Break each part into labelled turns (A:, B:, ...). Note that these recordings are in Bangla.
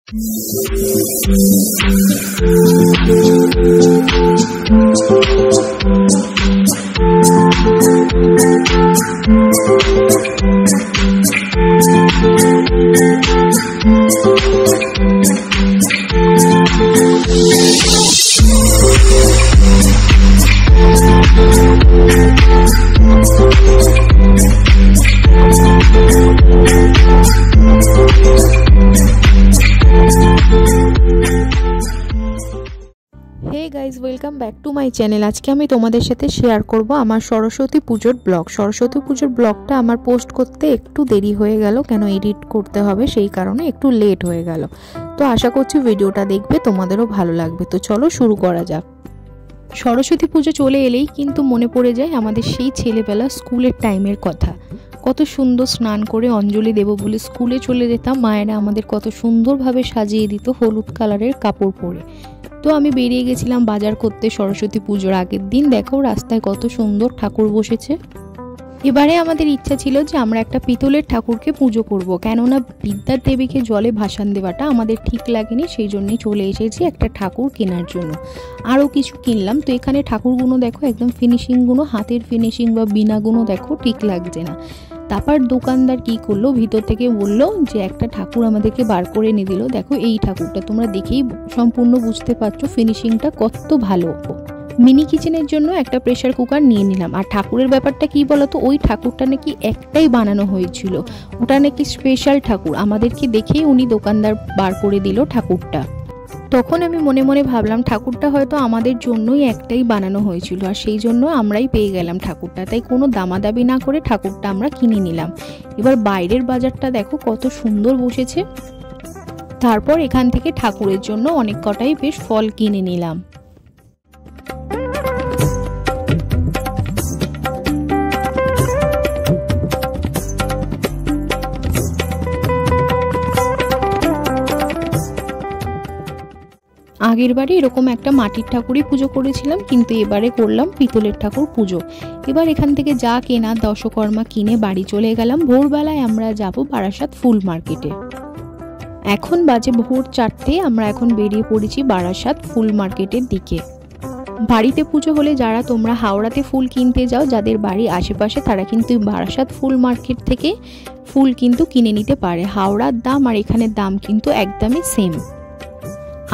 A: Hey guys welcome back to my channel. आज के आमी तोमादेर साथे शेयर करब आमार सरस्वती पुजोर ब्लग। सरस्वती पुजोर ब्लगटा आमार पोस्ट करते एकटू देरी हो गेल, केन एडिट करते होबे सेई कारणे एकटू लेट हो गेल। तो आशा करछि भिडियोटा देखबे तोमादेरो भालो लागबे। तो चलो शुरू करा जाक। सरस्वती पुजो चले एलेई किन्तु मने पड़े जाय आमादेर सेई छेलेबेला स्कुलेर टाइमेर कथा। कत सुंदर स्नान करे अंजलि देव बोले स्कुले चले जेताम, मायेरा आमादेर कत सुंदरभावे साजिये दित हलुद कालारेर कापड़ परे। तो आमी बेरिये गेছিলাম बाजार करते सरस्वती पुजोर आगेर दिन। देखो रास्ताय कत सुंदर ठाकुर बसेছে। এবারে আমাদের ইচ্ছা ছিল যে আমরা একটা পিতলের ঠাকুরকে পুজো করব, কেননা বিদ্যার দেবীকে জলে ভাসান দেওয়াটা আমাদের ঠিক লাগেনি, সেই জন্যই চলে এসেছি একটা ঠাকুর কেনার জন্য। আরও কিছু কিনলাম। তো এখানে ঠাকুরগুলো দেখো একদম ফিনিশিংগুলো, হাতের ফিনিশিং বা বিনাগুলো দেখো ঠিক লাগছে না। তারপর দোকানদার কি করলো, ভিতর থেকে বলল যে একটা ঠাকুর আমাদেরকে বার করে এনে দিল। দেখো এই ঠাকুরটা তোমরা দেখেই সম্পূর্ণ বুঝতে পারছো ফিনিশিংটা কত ভালো। মিনি কিচেনের জন্য একটা প্রেসার কুকার নিয়ে নিলাম। আর ঠাকুরের ব্যাপারটা কি বলতো, ওই ঠাকুরটা নাকি একটাই বানানো হয়েছিল, ওটা নাকি স্পেশাল ঠাকুর। আমাদেরকে দেখেই উনি দোকানদার বার করে দিল ঠাকুরটা। তখন আমি মনে মনে ভাবলাম ঠাকুরটা হয়তো আমাদের জন্যই একটাই বানানো হয়েছিল, আর সেই জন্য আমরাই পেয়ে গেলাম ঠাকুরটা। তাই কোনো দামাদাবি না করে ঠাকুরটা আমরা কিনে নিলাম। এবার বাইরের বাজারটা দেখো কত সুন্দর বসেছে। তারপর এখান থেকে ঠাকুরের জন্য অনেক কটাই বেশ ফল কিনে নিলাম। আগের বারে এরকম একটা মাটির ঠাকুরই পুজো করেছিলাম, কিন্তু এবারে করলাম পিতলের ঠাকুর পুজো। এবার এখান থেকে যা কেনা দশকর্মা কিনে বাড়ি চলে গেলাম। ভোরবেলায় আমরা যাব বারাসাত ফুল মার্কেটে। এখন বাজে ভোর 4টে। আমরা এখন বেরিয়ে পড়েছি বারাসাত ফুল মার্কেটের দিকে। বাড়িতে পুজো হলে যারা তোমরা হাওড়াতে ফুল কিনতে যাও, যাদের বাড়ি আশেপাশে, তারা কিন্তু বারাসাত ফুল মার্কেট থেকে ফুল কিন্তু কিনে নিতে পারে। হাওড়ার দাম আর এখানের দাম কিন্তু একদমই সেম।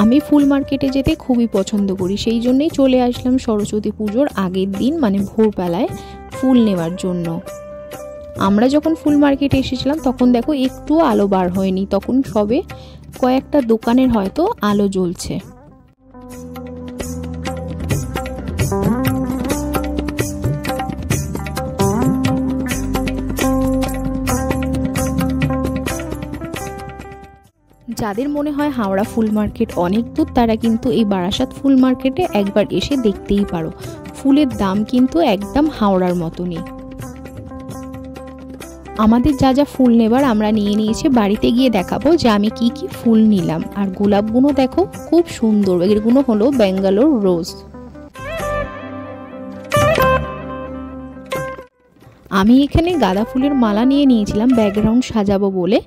A: আমি ফুল মার্কেটে যেতে খুবই পছন্দ করি, সেই জন্যই চলে আসলাম সরস্বতী পুজোর আগের দিন মানে ভোরবেলায় ফুল নেওয়ার জন্য। আমরা যখন ফুল মার্কেটে এসেছিলাম তখন দেখো একটু আলো বার হয়নি, তখন সবে কয়েকটা দোকানের হয়তো আলো জ্বলছে। যাদের মনে হয় হাওড়া ফুল মার্কেট অনেক দূর, তারা কিন্তু এই বারাসাত ফুল মার্কেটে একবার এসে দেখতেই পারো। ফুলের দাম কিন্তু একদম হাওড়ার মতনই। আমাদের যা যা ফুল নেবার আমরা নিয়ে নিয়েছি, বাড়িতে গিয়ে দেখাবো যে আমি কি কি ফুল নিলাম। আর গোলাপগুলো দেখো খুব সুন্দর, এগুলো হলো ব্যাঙ্গালোর রোজ। আমি এখানে গাঁদা ফুলের মালা নিয়ে নিয়েছিলাম ব্যাকগ্রাউন্ড সাজাবো বলে।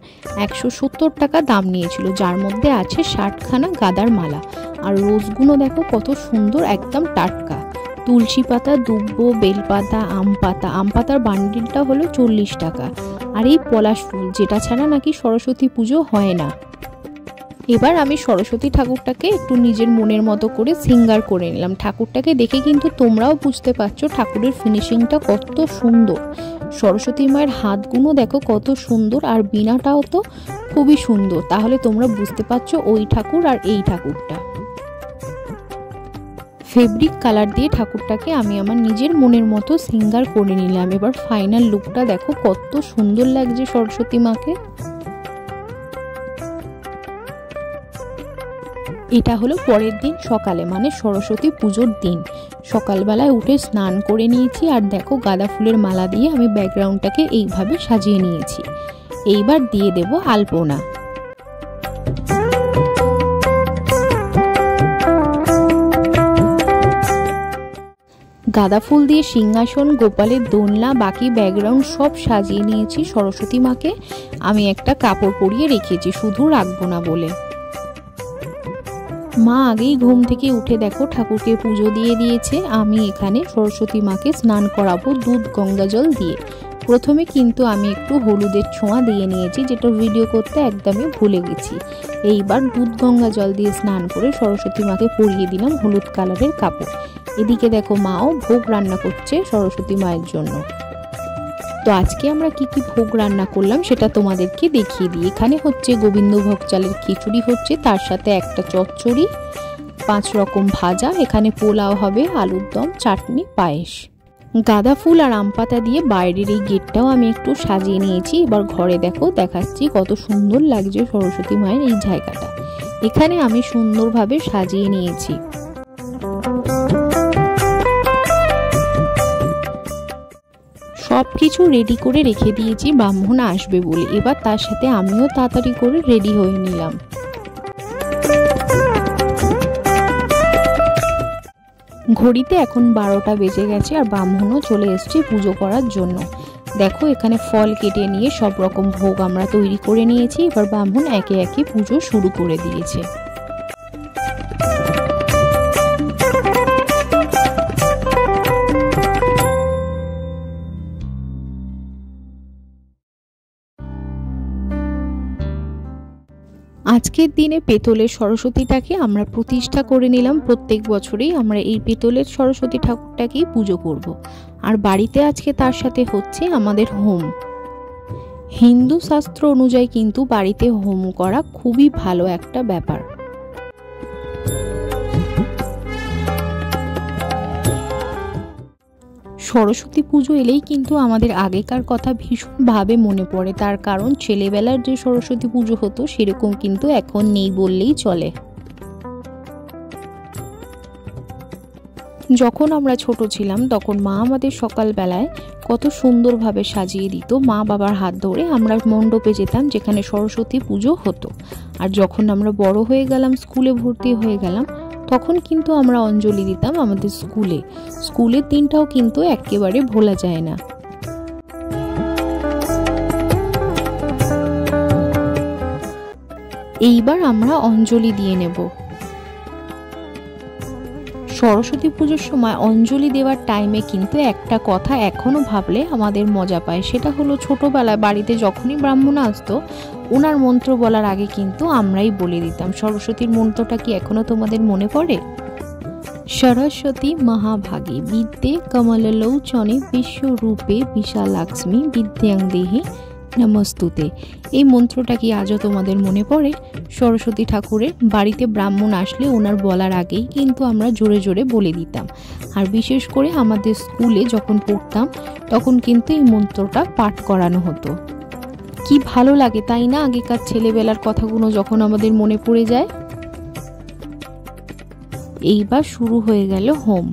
A: 170 টাকা দাম নিয়েছিল, যার মধ্যে আছে 60খানা গাঁদার মালা। আর রোজগুলো দেখো কত সুন্দর, একদম টাটকা। তুলসী পাতা, দুব্ব, বেলপাতা, আম পাতা। আম পাতার বান্ডিলটা হলো 40 টাকা। আর এই পলাশ ফুল, যেটা ছাড়া নাকি সরস্বতী পুজো হয় না। এবার আমি সরস্বতী ঠাকুরটাকে একটু নিজের মনের মতো করে সিঙ্গার করে নিলাম। ঠাকুরটাকে দেখে কিন্তু তোমরাও বুঝতে পারছো ঠাকুরের ফিনিশিংটা কত সুন্দর। সরস্বতী মায়ের হাতগুলো দেখো কত সুন্দর, আর বীণাটাও তো খুবই সুন্দর। তাহলে তোমরা বুঝতে পারছো ওই ঠাকুর আর এই ঠাকুরটা। ফেব্রিক কালার দিয়ে ঠাকুরটাকে আমি আমার নিজের মনের মতো সিঙ্গার করে নিলাম। এবার ফাইনাল লুকটা দেখো কত সুন্দর লাগছে সরস্বতী মাকে। এটা হলো পরের দিন সকালে, মানে সরস্বতী পুজোর দিন। সকালবেলায় উঠে স্নান করে নিয়েছি, আর দেখো গাঁদা ফুলের মালা দিয়ে আমি ব্যাকগ্রাউন্ডটাকে এইভাবে সাজিয়ে নিয়েছি। এইবার দিয়ে দেব আলপনা। গাঁদা ফুল দিয়ে সিংহাসন, গোপালের দোলনা, বাকি ব্যাকগ্রাউন্ড সব সাজিয়ে নিয়েছি। সরস্বতী মাকে আমি একটা কাপড় পরিয়ে রেখেছি, শুধু রাখবো না বলে। মা আগেই ঘুম থেকে উঠে দেখো ঠাকুরকে পুজো দিয়ে দিয়েছে। আমি এখানে সরস্বতী মাকে স্নান করাবো দুধ গঙ্গা জল দিয়ে। প্রথমে কিন্তু আমি একটু হলুদের ছোঁয়া দিয়ে নিয়েছি, যেটা ভিডিও করতে একদমই ভুলে গেছি। এইবার দুধ গঙ্গা জল দিয়ে স্নান করে সরস্বতী মাকে পরিয়ে দিলাম হলুদ কালারের কাপড়। এদিকে দেখো মাও ভোগ রান্না করছে সরস্বতী মায়ের জন্য। তো আজকে আমরা কি কি ভোগ রান্না করলাম সেটা তোমাদেরকে দেখিয়ে দিই। এখানে হচ্ছে গোবিন্দভোগ চালের খিচুড়ি হচ্ছে, তার সাথে একটা চচ্চড়ি, 5 রকম ভাজা, এখানে পোলাও হবে, আলুর দম, চাটনি, পায়েস। গাঁদা ফুল আর আম পাতা দিয়ে বাইরের এই গেটটাও আমি একটু সাজিয়ে নিয়েছি। এবার ঘরে দেখো দেখাচ্ছি কত সুন্দর লাগছে সরস্বতী মায়ের এই জায়গাটা। এখানে আমি সুন্দরভাবে সাজিয়ে নিয়েছি। সবকিছু রেডি করে রেখে দিয়েছি ব্রাহ্মণ আসবে বলে। এবার তার সাথে আমিও তাড়াতাড়ি করে রেডি হয়ে নিলাম। ঘড়িতে এখন 12টা বেজে গেছে আর ব্রাহ্মণও চলে এসেছে পুজো করার জন্য। দেখো এখানে ফল কেটে নিয়ে সব রকম ভোগ আমরা তৈরি করে নিয়েছি। এবার ব্রাহ্মণ একে একে পুজো শুরু করে দিয়েছে। আজকের দিনে পেতলের সরস্বতীটাকে আমরা প্রতিষ্ঠা করে নিলাম। প্রত্যেক বছরেই আমরা এই পেতলের সরস্বতী ঠাকুরটাকেই পুজো করব। আর বাড়িতে আজকে তার সাথে হচ্ছে আমাদের হোম। হিন্দু শাস্ত্র অনুযায়ী কিন্তু বাড়িতে হোম করা খুবই ভালো একটা ব্যাপার। সরস্বতী পুজো এলেই কিন্তু আমাদের আগেকার কথা ভীষণভাবে মনে পড়ে। তার কারণ ছেলেবেলার যে সরস্বতী পুজো হতো সেরকম কিন্তু এখন নেই বললেই চলে। যখন আমরা ছোট ছিলাম তখন মা আমাদের সকালবেলায় কত সুন্দরভাবে সাজিয়ে দিত। মা বাবার হাত ধরে আমরা মণ্ডপে যেতাম যেখানে সরস্বতী পুজো হতো। আর যখন আমরা বড় হয়ে গেলাম, স্কুলে ভর্তি হয়ে গেলাম, তখন কিন্তু আমরা অঞ্জলি দিতাম আমাদের স্কুলে। স্কুলের দিনটাও কিন্তু একেবারে ভোলা যায় না। এইবার আমরা অঞ্জলি দিয়ে নেব। সরস্বতী পুজোর সময় অঞ্জলি দেওয়ার টাইমে কিন্তু একটা কথা এখনো ভাবলে আমাদের মজা পায়। সেটা হলো ছোটবেলায় বাড়িতে যখনই ব্রাহ্মণ আসতো ওনার মন্ত্র বলার আগে কিন্তু আমরাই বলে দিতাম। সরস্বতীর মন্ত্রটা কি এখনো তোমাদের মনে পড়ে? সরস্বতী মহাভাগে বিদ্যে কমললোচনে বিশ্বরূপে বিশালাক্ষ্মী বিদ্যাং দেহি নমস্তুতে। এই মন্ত্রটা কি আজও তোমাদের মনে পড়ে? সরস্বতী ঠাকুরের বাড়িতে ব্রাহ্মণ আসলে ওনার বলার আগেই কিন্তু আমরা জোরে জোরে বলে দিতাম। আর বিশেষ করে আমাদের স্কুলে যখন পড়তাম তখন কিন্তু এই মন্ত্রটা পাঠ করানো হতো। কি ভালো লাগে তাই না আগেকার ছেলেবেলার কথাগুলো যখন আমাদের মনে পড়ে যায়। এইবার শুরু হয়ে গেল হোম।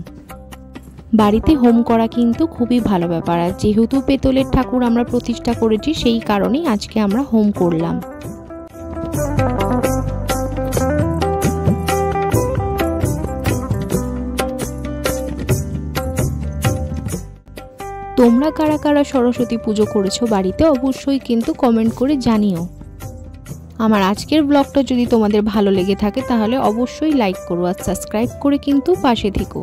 A: বাড়িতে হোম করা কিন্তু খুবই ভালো ব্যাপার। আর যেহেতু পেতলের ঠাকুর আমরা প্রতিষ্ঠা করেছি সেই কারণেই আজকে আমরা হোম করলাম। তোমরা কারা কারা সরস্বতী পুজো করেছো বাড়িতে অবশ্যই কিন্তু কমেন্ট করে জানিও। আমার আজকের ব্লগটা যদি তোমাদের ভালো লেগে থাকে তাহলে অবশ্যই লাইক করো আর সাবস্ক্রাইব করে কিন্তু পাশে থেকো।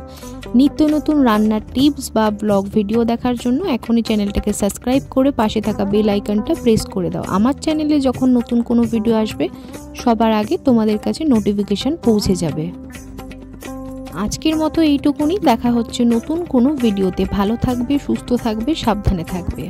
A: নিত্য নতুন রান্নার টিপস বা ব্লগ ভিডিও দেখার জন্য এখনই চ্যানেলটাকে সাবস্ক্রাইব করে পাশে থাকা বেল আইকনটা প্রেস করে দাও। আমার চ্যানেলে যখন নতুন কোনো ভিডিও আসবে সবার আগে তোমাদের কাছে নোটিফিকেশন পৌঁছে যাবে। আজকের মতো এইটুকুনি। দেখা হচ্ছে নতুন কোনো ভিডিওতে। ভালো থাকবে, সুস্থ থাকবে, সাবধানে থাকবে।